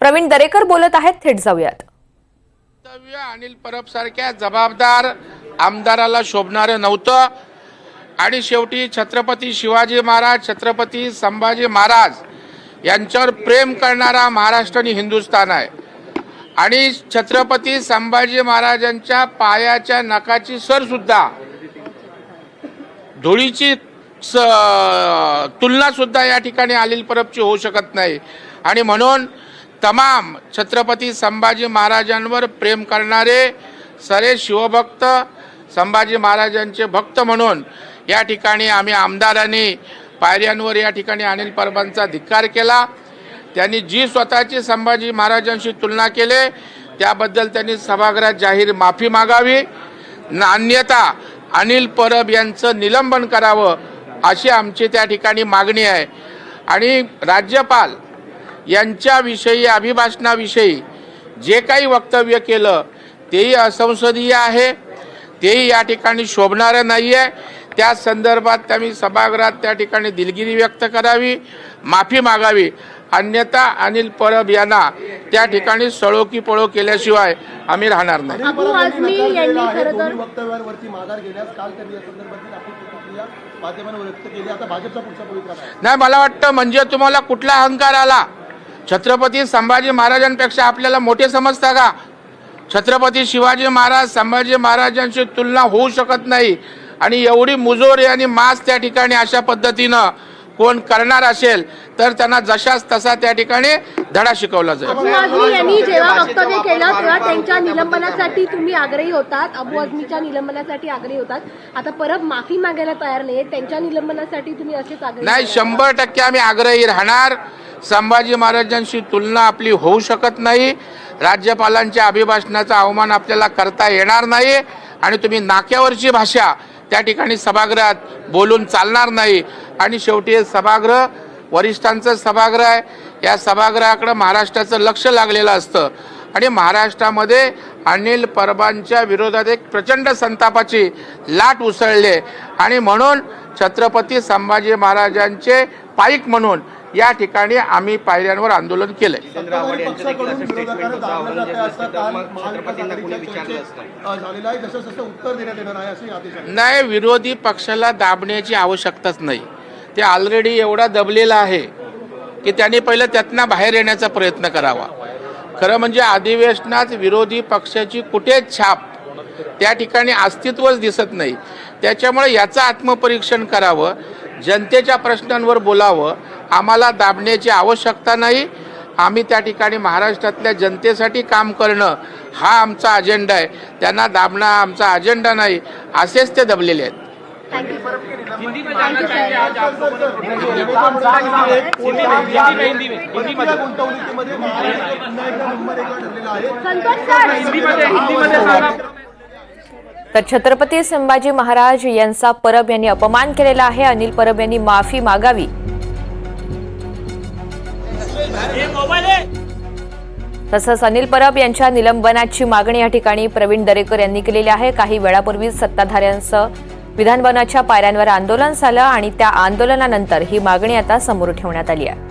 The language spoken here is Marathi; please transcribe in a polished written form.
प्रवीण दरेकर बोलत आहेत, थेट जाऊयात। अनिल परब सारख्या जबाबदार आमदाराला शोभणारं नव्हतं आणि शेवटी छत्रपती शिवाजी महाराज, छत्रपती संभाजी महाराज यांच्यावर प्रेम करणारा महाराष्ट्र आणि हिंदुस्थान आहे आणि छत्रपती संभाजी महाराजांच्या पायाच्या नखाची सर सुद्धा धुळीची तुलना सुद्धा या ठिकाणी अनिल परबची होऊ शकत नाही आणि म्हणून तमाम छत्रपती संभाजी महाराजांवर प्रेम करणारे सारे शिवभक्त, संभाजी महाराजांचे भक्त म्हणून या ठिकाणी आम्ही आमदारांनी पायऱ्यांवर या ठिकाणी अनिल परबांचा धिक्कार केला। त्यांनी जी स्वतःची संभाजी महाराजांशी तुलना केली त्याबद्दल त्यांनी सभागृहात जाहीर माफी मागावी, अन्यथा अनिल परब यांचं निलंबन करावं अशी आमची त्या ठिकाणी मागणी आहे। आणि राज्यपाल यांच्याविषयी, अभिभाषणाविषयी जे काही वक्तव्य केलं तेही असंसदीय आहे, तेही या ठिकाणी शोभणारं नाही आहे। त्या संदर्भात त्यांनी सभागृहात त्या ठिकाणी दिलगिरी व्यक्त करावी, माफी मागावी, अन्यथा अनिल परब यांना त्या ठिकाणी सळो की पळो केल्याशिवाय आम्ही राहणार नाही। नाही, मला वाटतं म्हणजे तुम्हाला कुठला अहंकार आला? छत्रपती संभाजी महाराजांपेक्षा आपल्याला मोठे समजता का? छत्रपती शिवाजी महाराज, संभाजी महाराजांची तुलना होऊ शकत नाही आणि एवढी मुजोरी आणि मास त्या ठिकाणी अशा पद्धतीनं कोण करणार असेल तर त्यांना जशाच तसा त्या ठिकाणी धडा शिकवला जाईल। अबू आझमी यांनी जेव्हा वक्तव्य केलं तेव्हा त्यांच्या निलंबनासाठी तुम्ही आग्रही होतात, अबू आझमीच्या निलंबनासाठी आग्रही होतात। आता परब माफी मागायला तयार नाही, त्यांच्या निलंबनासाठी तुम्ही असेच आग्रही नाही, 100% आम्ही आग्रही राहणार। संभाजी महाराजांशी तुलना आपली होऊ शकत नाही, राज्यपालांच्या अभिभाषणाचा अवमान आपल्याला करता येणार नाही आणि तुम्ही नाक्यावरची भाषा त्या ठिकाणी सभागृहात बोलून चालणार नाही। आणि शेवटी सभागृह वरिष्ठांचं सभागृह आहे, या सभागृहाकडे महाराष्ट्राचं लक्ष लागलेलं असतं आणि महाराष्ट्रामध्ये अनिल परबांच्या विरोधात एक प्रचंड संतापाची लाट उसळली आणि म्हणून छत्रपती संभाजी महाराजांचे पाईक म्हणून या ठिकाणी आम्ही पायऱ्यांवर आंदोलन केले। नाही, विरोधी पक्षाला दाबण्याची आवश्यकताच नाही, ते ऑलरेडी एवढा दबलेला आहे की त्यांनी पहिलं त्यातनं बाहेर येण्याचा प्रयत्न करावा। खरं म्हणजे अधिवेशनात विरोधी पक्षाची कुठेच छाप त्या ठिकाणी अस्तित्वच दिसत नाही, त्याच्यामुळे याचं आत्मपरीक्षण करावं, जनतेच्या प्रश्नांवर बोलावं। आम्हाला दाबण्याची आवश्यकता नाही, आम्ही त्या ठिकाणी महाराष्ट्रातल्या जनतेसाठी काम करणं हा आमचा अजेंडा आहे, त्यांना दाबणं आमचा अजेंडा नाही, असेच ते दबलेले आहेत। तर छत्रपती संभाजी महाराज यांचा परब यांनी अपमान केलेला आहे, अनिल परब यांनी माफी मागावी। तसंच अनिल परब यांच्या निलंबनाची मागणी या ठिकाणी प्रवीण दरेकर यांनी केलेली आहे। काही वेळापूर्वी सत्ताधाऱ्यांचं विधानभवनाच्या पायऱ्यांवर आंदोलन झालं आणि त्या आंदोलनानंतर ही मागणी आता समोर ठेवण्यात आली आहे।